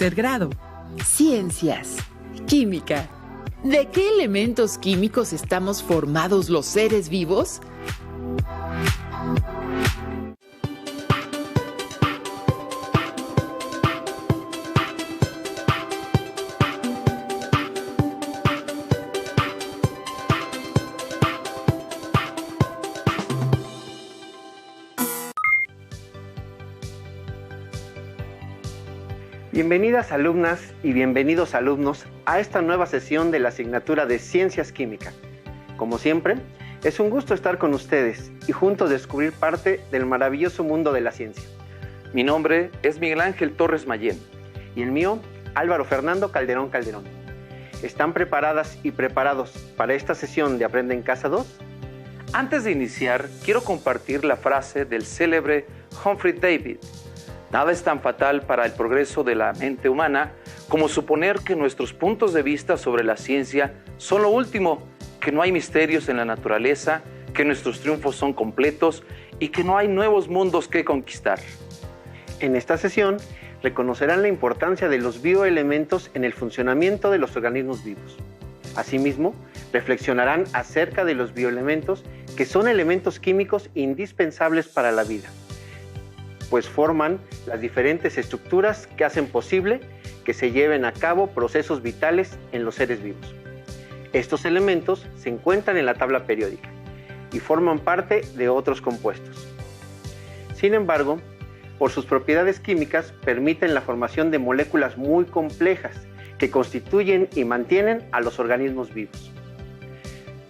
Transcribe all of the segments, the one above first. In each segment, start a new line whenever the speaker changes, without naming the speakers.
tercer grado. Ciencias. Química. ¿De qué elementos químicos estamos formados los seres vivos?
Bienvenidas alumnas y bienvenidos alumnos a esta nueva sesión de la asignatura de Ciencias Química. Como siempre, es un gusto estar con ustedes y juntos descubrir parte del maravilloso mundo de la ciencia.
Mi nombre es Miguel Ángel Torres Mayén.
Y el mío, Álvaro Fernando Calderón. ¿Están preparadas y preparados para esta sesión de Aprende en Casa 2?
Antes de iniciar, quiero compartir la frase del célebre Humphrey Davy. Nada es tan fatal para el progreso de la mente humana como suponer que nuestros puntos de vista sobre la ciencia son lo último, que no hay misterios en la naturaleza, que nuestros triunfos son completos y que no hay nuevos mundos que conquistar.
En esta sesión reconocerán la importancia de los bioelementos en el funcionamiento de los organismos vivos. Asimismo, reflexionarán acerca de los bioelementos, que son elementos químicos indispensables para la vida, pues forman las diferentes estructuras que hacen posible que se lleven a cabo procesos vitales en los seres vivos. Estos elementos se encuentran en la tabla periódica y forman parte de otros compuestos. Sin embargo, por sus propiedades químicas permiten la formación de moléculas muy complejas que constituyen y mantienen a los organismos vivos.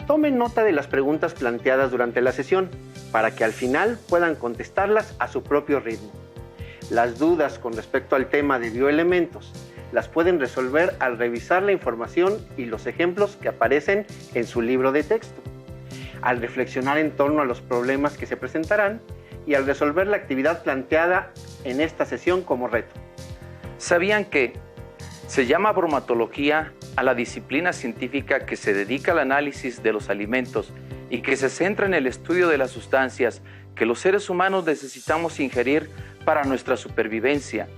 Tomen nota de las preguntas planteadas durante la sesión para que al final puedan contestarlas a su propio ritmo. Las dudas con respecto al tema de bioelementos las pueden resolver al revisar la información y los ejemplos que aparecen en su libro de texto, al reflexionar en torno a los problemas que se presentarán y al resolver la actividad planteada en esta sesión como reto.
¿Sabían que se llama bromatología a la disciplina científica que se dedica al análisis de los alimentos y que se centra en el estudio de las sustancias que los seres humanos necesitamos ingerir para nuestra supervivencia?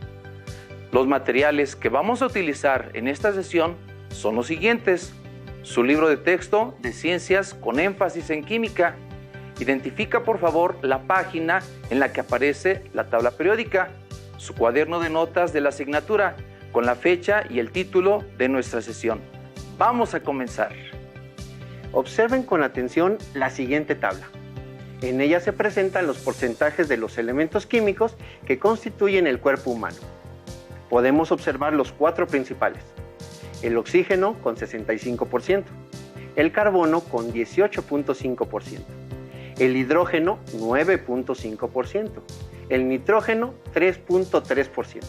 Los materiales que vamos a utilizar en esta sesión son los siguientes: su libro de texto de ciencias con énfasis en química. Identifica por favor la página en la que aparece la tabla periódica, su cuaderno de notas de la asignatura con la fecha y el título de nuestra sesión. Vamos a comenzar.
Observen con atención la siguiente tabla. En ella se presentan los porcentajes de los elementos químicos que constituyen el cuerpo humano. Podemos observar los 4 principales: el oxígeno con 65%, el carbono con 18.5%, el hidrógeno 9.5%, el nitrógeno 3.3%.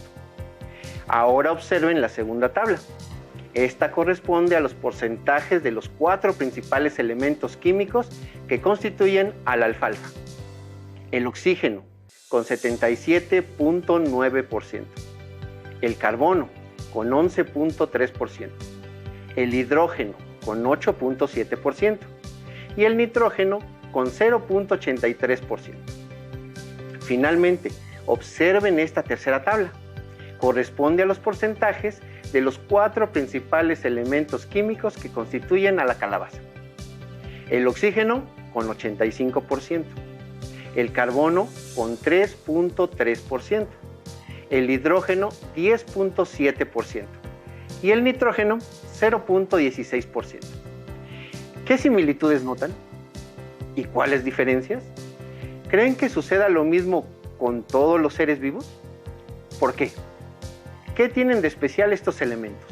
Ahora observen la segunda tabla. Esta corresponde a los porcentajes de los 4 principales elementos químicos que constituyen a la alfalfa. El oxígeno con 77.9%, el carbono con 11.3%, el hidrógeno con 8.7% y el nitrógeno con 0.83%. Finalmente, observen esta tercera tabla. Corresponde a los porcentajes de los 4 principales elementos químicos que constituyen a la calabaza. El oxígeno con 85%, el carbono con 3.3%, el hidrógeno 10.7% y el nitrógeno 0.16%. ¿Qué similitudes notan? ¿Y cuáles diferencias? ¿Creen que suceda lo mismo con todos los seres vivos? ¿Por qué? ¿Qué tienen de especial estos elementos?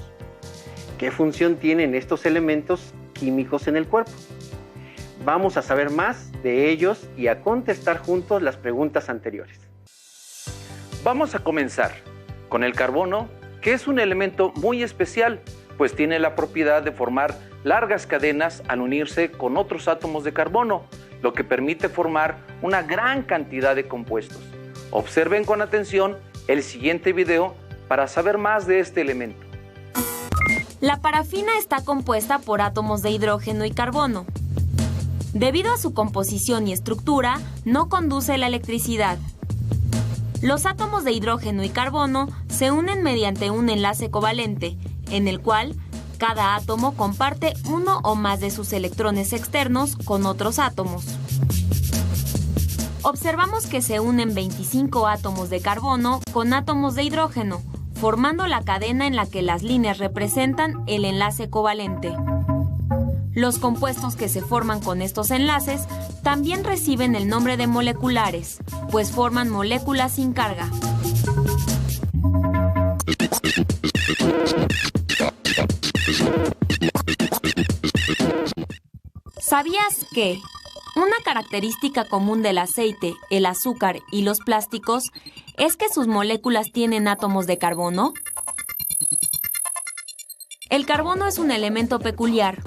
¿Qué función tienen estos elementos químicos en el cuerpo? Vamos a saber más de ellos y a contestar juntos las preguntas anteriores.
Vamos a comenzar con el carbono, que es un elemento muy especial, pues tiene la propiedad de formar largas cadenas al unirse con otros átomos de carbono, lo que permite formar una gran cantidad de compuestos. Observen con atención el siguiente video para saber más de este elemento.
La parafina está compuesta por átomos de hidrógeno y carbono. Debido a su composición y estructura, no conduce la electricidad. Los átomos de hidrógeno y carbono se unen mediante un enlace covalente, en el cual cada átomo comparte uno o más de sus electrones externos con otros átomos. Observamos que se unen 25 átomos de carbono con átomos de hidrógeno, formando la cadena en la que las líneas representan el enlace covalente. Los compuestos que se forman con estos enlaces también reciben el nombre de moleculares, pues forman moléculas sin carga. ¿Sabías que una característica común del aceite, el azúcar y los plásticos es que sus moléculas tienen átomos de carbono? El carbono es un elemento peculiar.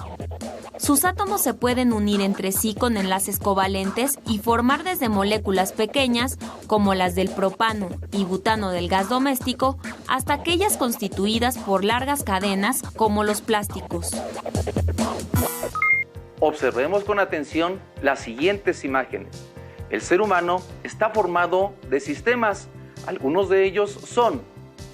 Sus átomos se pueden unir entre sí con enlaces covalentes y formar desde moléculas pequeñas, como las del propano y butano del gas doméstico, hasta aquellas constituidas por largas cadenas, como los plásticos.
Observemos con atención las siguientes imágenes. El ser humano está formado de sistemas. Algunos de ellos son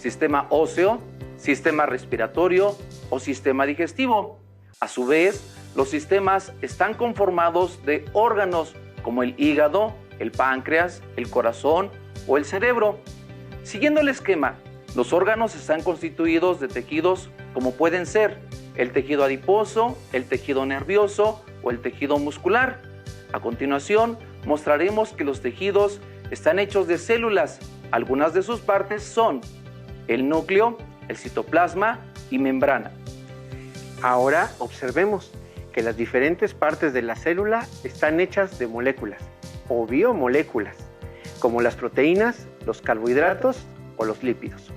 sistema óseo, sistema respiratorio o sistema digestivo. A su vez, los sistemas están conformados de órganos como el hígado, el páncreas, el corazón o el cerebro. Siguiendo el esquema, los órganos están constituidos de tejidos como pueden ser el tejido adiposo, el tejido nervioso o el tejido muscular. A continuación, mostraremos que los tejidos están hechos de células. Algunas de sus partes son el núcleo, el citoplasma y membrana.
Ahora observemos que las diferentes partes de la célula están hechas de moléculas o biomoléculas, como las proteínas, los carbohidratos o los lípidos.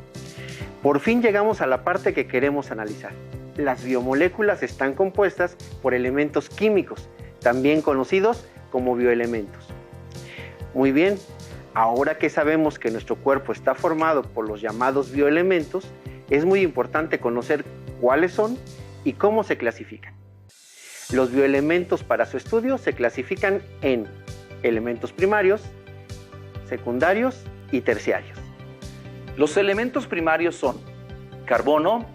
Por fin llegamos a la parte que queremos analizar. Las biomoléculas están compuestas por elementos químicos, también conocidos como bioelementos. Muy bien, ahora que sabemos que nuestro cuerpo está formado por los llamados bioelementos, es muy importante conocer cuáles son y cómo se clasifican. Los bioelementos para su estudio se clasifican en elementos primarios, secundarios y terciarios.
Los elementos primarios son carbono,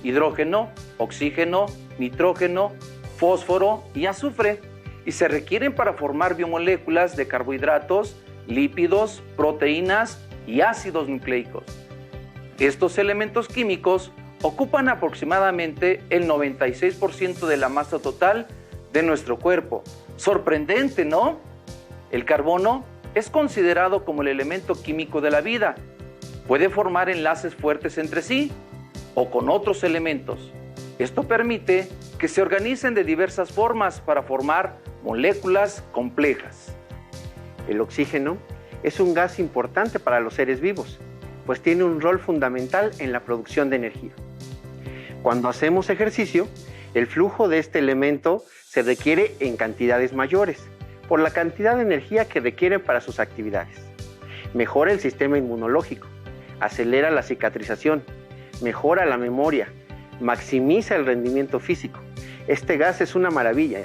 hidrógeno, oxígeno, nitrógeno, fósforo y azufre, y se requieren para formar biomoléculas de carbohidratos, lípidos, proteínas y ácidos nucleicos. Estos elementos químicos ocupan aproximadamente el 96% de la masa total de nuestro cuerpo. Sorprendente, ¿no? El carbono es considerado como el elemento químico de la vida. Puede formar enlaces fuertes entre sí o con otros elementos. Esto permite que se organicen de diversas formas para formar moléculas complejas.
El oxígeno es un gas importante para los seres vivos, pues tiene un rol fundamental en la producción de energía. Cuando hacemos ejercicio, el flujo de este elemento se requiere en cantidades mayores, por la cantidad de energía que requiere para sus actividades. Mejora el sistema inmunológico, acelera la cicatrización, mejora la memoria, maximiza el rendimiento físico. Este gas es una maravilla.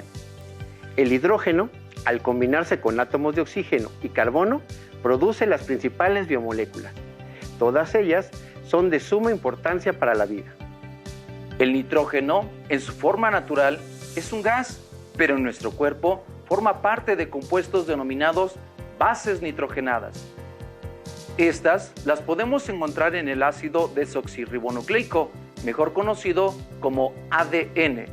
El hidrógeno, al combinarse con átomos de oxígeno y carbono, produce las principales biomoléculas. Todas ellas son de suma importancia para la vida.
El nitrógeno, en su forma natural, es un gas, pero en nuestro cuerpo forma parte de compuestos denominados bases nitrogenadas. Estas las podemos encontrar en el ácido desoxirribonucleico, mejor conocido como ADN.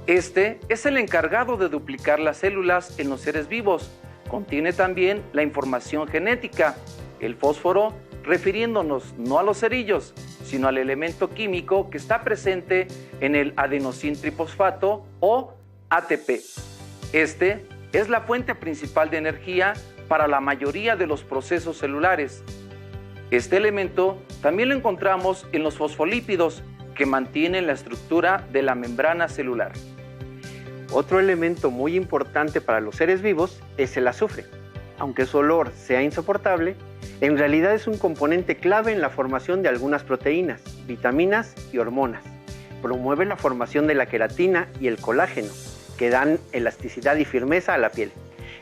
Este es el encargado de duplicar las células en los seres vivos. Contiene también la información genética. El fósforo, refiriéndonos no a los cerillos, sino al elemento químico que está presente en el adenosíntrifosfato o ATP. Este es la fuente principal de energía para la mayoría de los procesos celulares. Este elemento también lo encontramos en los fosfolípidos, que mantienen la estructura de la membrana celular.
Otro elemento muy importante para los seres vivos es el azufre. Aunque su olor sea insoportable, en realidad es un componente clave en la formación de algunas proteínas, vitaminas y hormonas. Promueve la formación de la queratina y el colágeno, que dan elasticidad y firmeza a la piel.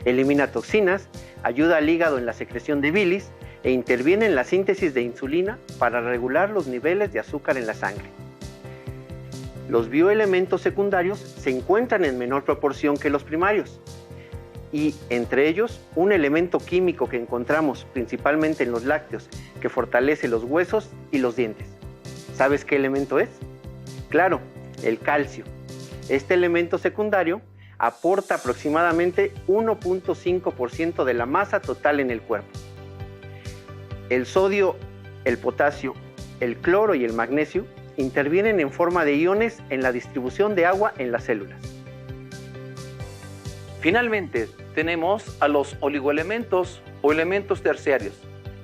Elimina toxinas, ayuda al hígado en la secreción de bilis e interviene en la síntesis de insulina para regular los niveles de azúcar en la sangre. Los bioelementos secundarios se encuentran en menor proporción que los primarios y entre ellos un elemento químico que encontramos principalmente en los lácteos que fortalece los huesos y los dientes. ¿Sabes qué elemento es? Claro, el calcio. Este elemento secundario aporta aproximadamente 1.5% de la masa total en el cuerpo. El sodio, el potasio, el cloro y el magnesio intervienen en forma de iones en la distribución de agua en las células.
Finalmente, tenemos a los oligoelementos o elementos terciarios.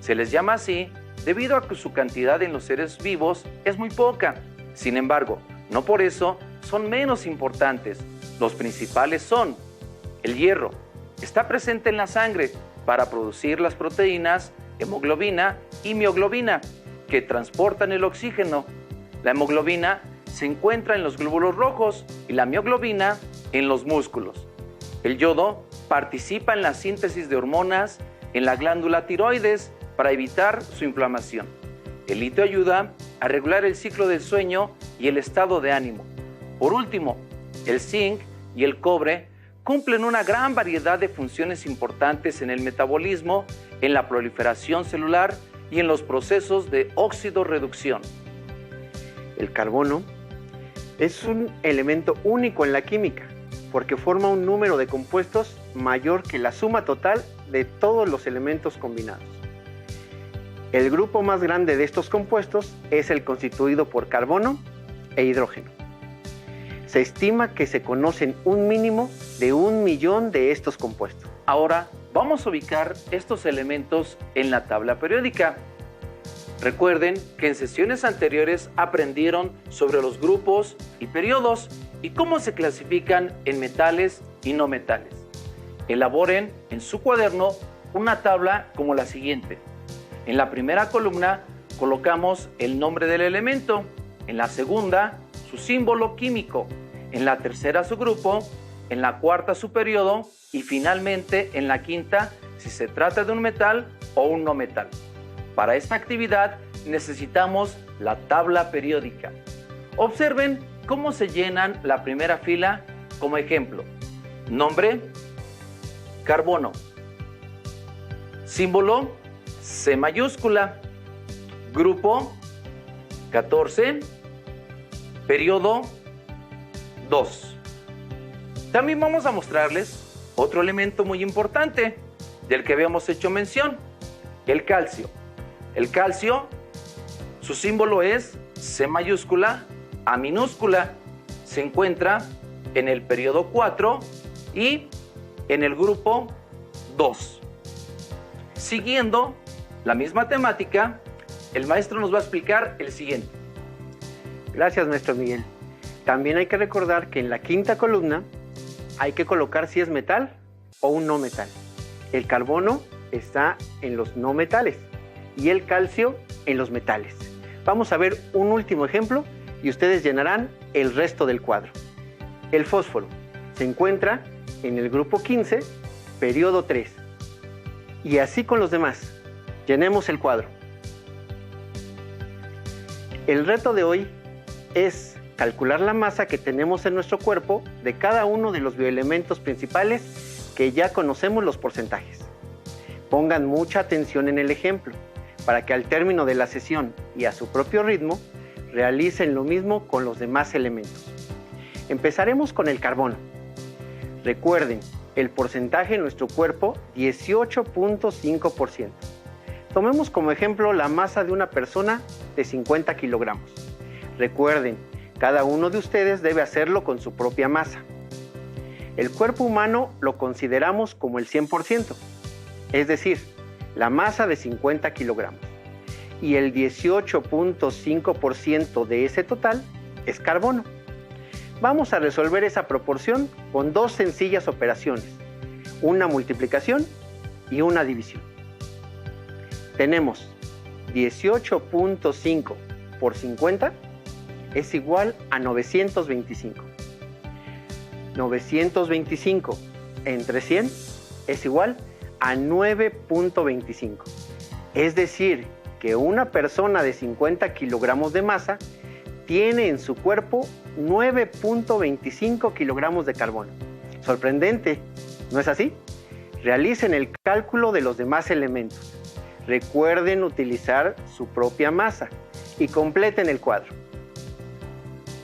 Se les llama así debido a que su cantidad en los seres vivos es muy poca. Sin embargo, no por eso son menos importantes. Los principales son el hierro. Está presente en la sangre para producir las proteínas hemoglobina y mioglobina que transportan el oxígeno. La hemoglobina se encuentra en los glóbulos rojos y la mioglobina en los músculos. El yodo participa en la síntesis de hormonas en la glándula tiroides para evitar su inflamación. El litio ayuda a regular el ciclo del sueño y el estado de ánimo. Por último, el zinc y el cobre cumplen una gran variedad de funciones importantes en el metabolismo, en la proliferación celular y en los procesos de óxido-reducción.
El carbono es un elemento único en la química porque forma un número de compuestos mayor que la suma total de todos los elementos combinados. El grupo más grande de estos compuestos es el constituido por carbono e hidrógeno. Se estima que se conocen un mínimo de 1 millón de estos compuestos.
Ahora vamos a ubicar estos elementos en la tabla periódica. Recuerden que en sesiones anteriores aprendieron sobre los grupos y periodos y cómo se clasifican en metales y no metales. Elaboren en su cuaderno una tabla como la siguiente. En la primera columna colocamos el nombre del elemento, en la segunda su símbolo químico, en la tercera su grupo, en la cuarta su periodo y finalmente en la quinta si se trata de un metal o un no metal. Para esta actividad necesitamos la tabla periódica. Observen cómo se llenan la primera fila como ejemplo. Nombre, carbono. Símbolo, C mayúscula. Grupo, 14. Periodo, 2. También vamos a mostrarles otro elemento muy importante del que habíamos hecho mención, el calcio. El calcio, su símbolo es C mayúscula, A minúscula. Se encuentra en el periodo 4 y en el grupo 2. Siguiendo la misma temática, el maestro nos va a explicar el siguiente.
Gracias, maestro Miguel. También hay que recordar que en la quinta columna hay que colocar si es metal o un no metal. El carbono está en los no metales y el calcio en los metales. Vamos a ver un último ejemplo y ustedes llenarán el resto del cuadro. El fósforo se encuentra en el grupo 15, periodo 3. Y así con los demás. Llenemos el cuadro. El reto de hoy es calcular la masa que tenemos en nuestro cuerpo de cada uno de los bioelementos principales que ya conocemos los porcentajes. Pongan mucha atención en el ejemplo para que al término de la sesión y a su propio ritmo realicen lo mismo con los demás elementos. Empezaremos con el carbono. Recuerden, el porcentaje en nuestro cuerpo, 18.5%. Tomemos como ejemplo la masa de una persona de 50 kilogramos. Recuerden, cada uno de ustedes debe hacerlo con su propia masa. El cuerpo humano lo consideramos como el 100%, es decir, la masa de 50 kilogramos. Y el 18.5% de ese total es carbono. Vamos a resolver esa proporción con dos sencillas operaciones, una multiplicación y una división. Tenemos 18.5 por 50 es igual a 925. 925 entre 100 es igual a 9.25. Es decir, que una persona de 50 kilogramos de masa tiene en su cuerpo 9.25 kilogramos de carbono. Sorprendente, ¿no es así? Realicen el cálculo de los demás elementos. Recuerden utilizar su propia masa y completen el cuadro.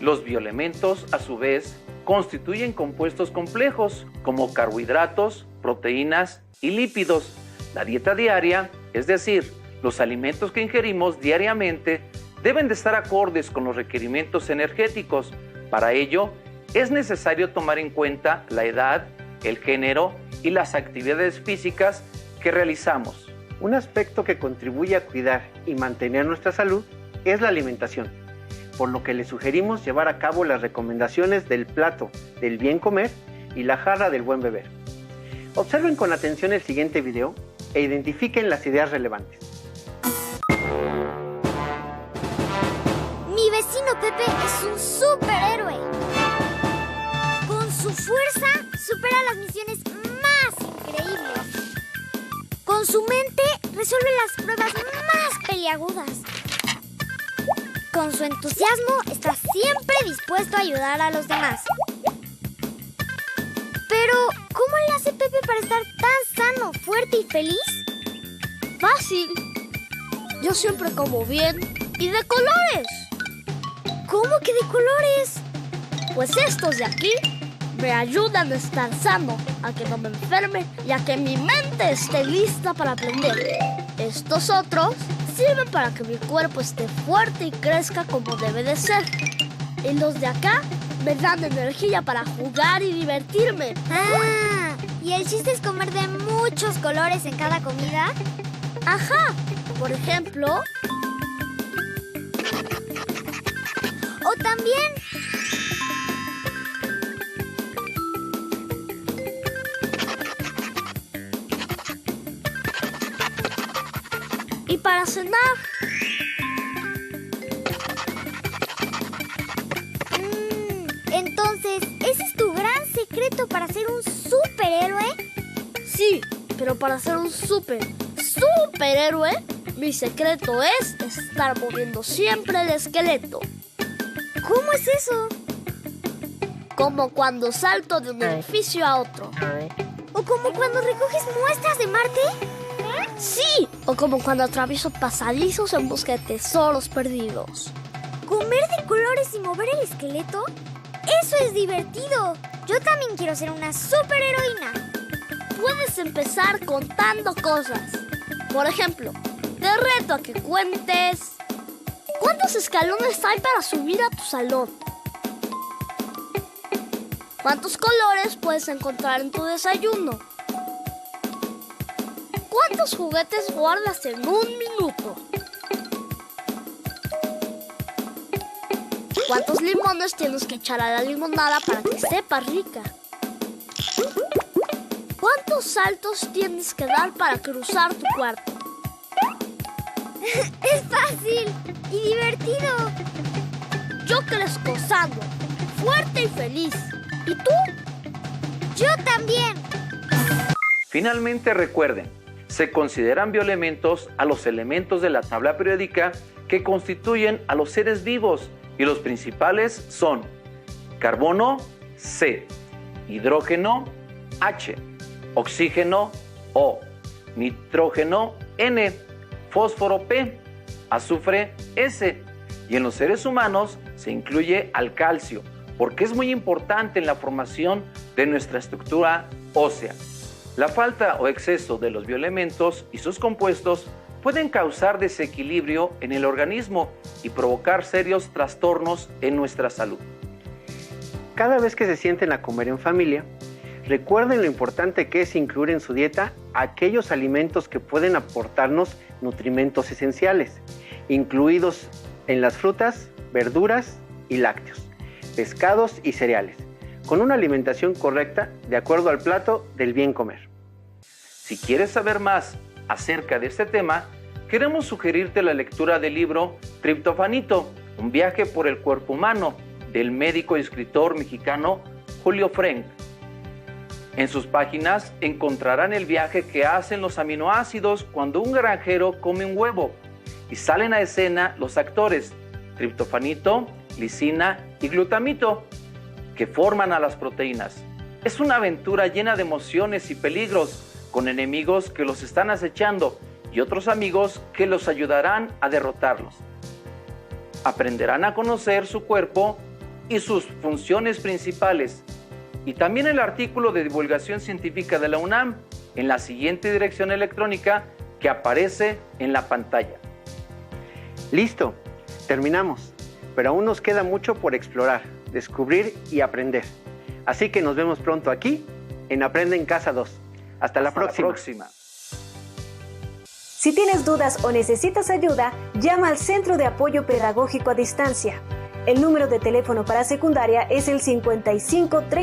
Los bioelementos, a su vez, constituyen compuestos complejos como carbohidratos, proteínas y lípidos. La dieta diaria, es decir, los alimentos que ingerimos diariamente, deben de estar acordes con los requerimientos energéticos. Para ello, es necesario tomar en cuenta la edad, el género y las actividades físicas que realizamos.
Un aspecto que contribuye a cuidar y mantener nuestra salud es la alimentación, por lo que les sugerimos llevar a cabo las recomendaciones del plato del bien comer y la jarra del buen beber. Observen con atención el siguiente video e identifiquen las ideas relevantes.
Mi vecino Pepe es un superhéroe. Con su fuerza supera las misiones más increíbles. Con su mente resuelve las pruebas más peliagudas. Con su entusiasmo está siempre dispuesto a ayudar a los demás. Pero, ¿cómo le hace Pepe para estar tan sano, fuerte y feliz?
Fácil. Yo siempre como bien y de colores.
¿Cómo que de colores?
Pues estos de aquí me ayudan a estar sano, a que no me enferme y a que mi mente esté lista para aprender. Estos otros sirven para que mi cuerpo esté fuerte y crezca como debe de ser. Y los de acá me dan energía para jugar y divertirme.
Ah, ¿y el chiste es comer de muchos colores en cada comida?
Ajá, por ejemplo...
O también...
Y para cenar...
Entonces, ¿ese es tu gran secreto para ser un superhéroe?
Sí, pero para ser un superhéroe, mi secreto es estar moviendo siempre el esqueleto.
¿Cómo es eso?
Como cuando salto de un edificio a otro.
¿O como cuando recoges muestras de Marte?
Sí, o como cuando atravieso pasadizos en busca de tesoros perdidos.
¿Comer de colores y mover el esqueleto? ¡Eso es divertido! Yo también quiero ser una superheroína.
Puedes empezar contando cosas. Por ejemplo, te reto a que cuentes... ¿Cuántos escalones hay para subir a tu salón? ¿Cuántos colores puedes encontrar en tu desayuno? ¿Cuántos juguetes guardas en un minuto? ¿Cuántos limones tienes que echar a la limonada para que sepa rica? ¿Cuántos saltos tienes que dar para cruzar tu cuarto?
¡Es fácil y divertido!
Yo crezco sano, fuerte y feliz. ¿Y tú?
¡Yo también!
Finalmente, recuerden, se consideran bioelementos a los elementos de la tabla periódica que constituyen a los seres vivos, y los principales son carbono, C, hidrógeno, H, oxígeno, O, nitrógeno, N, fósforo, P, azufre, S, y en los seres humanos se incluye al calcio, porque es muy importante en la formación de nuestra estructura ósea. La falta o exceso de los bioelementos y sus compuestos pueden causar desequilibrio en el organismo y provocar serios trastornos en nuestra salud.
Cada vez que se sienten a comer en familia, recuerden lo importante que es incluir en su dieta aquellos alimentos que pueden aportarnos nutrimentos esenciales, incluidos en las frutas, verduras y lácteos, pescados y cereales, con una alimentación correcta de acuerdo al plato del bien comer.
Si quieres saber más acerca de este tema, queremos sugerirte la lectura del libro Triptofanito, un viaje por el cuerpo humano, del médico y escritor mexicano Julio Frenk. En sus páginas encontrarán el viaje que hacen los aminoácidos cuando un granjero come un huevo y salen a escena los actores triptofanito, lisina y glutamito que forman a las proteínas. Es una aventura llena de emociones y peligros, con enemigos que los están acechando y otros amigos que los ayudarán a derrotarlos. Aprenderán a conocer su cuerpo y sus funciones principales. Y también el artículo de divulgación científica de la UNAM en la siguiente dirección electrónica que aparece en la pantalla.
Listo, terminamos, pero aún nos queda mucho por explorar, descubrir y aprender. Así que nos vemos pronto aquí en Aprende en Casa 2. Hasta la próxima.
Si tienes dudas o necesitas ayuda, llama al Centro de Apoyo Pedagógico a Distancia. El número de teléfono para secundaria es el 55 30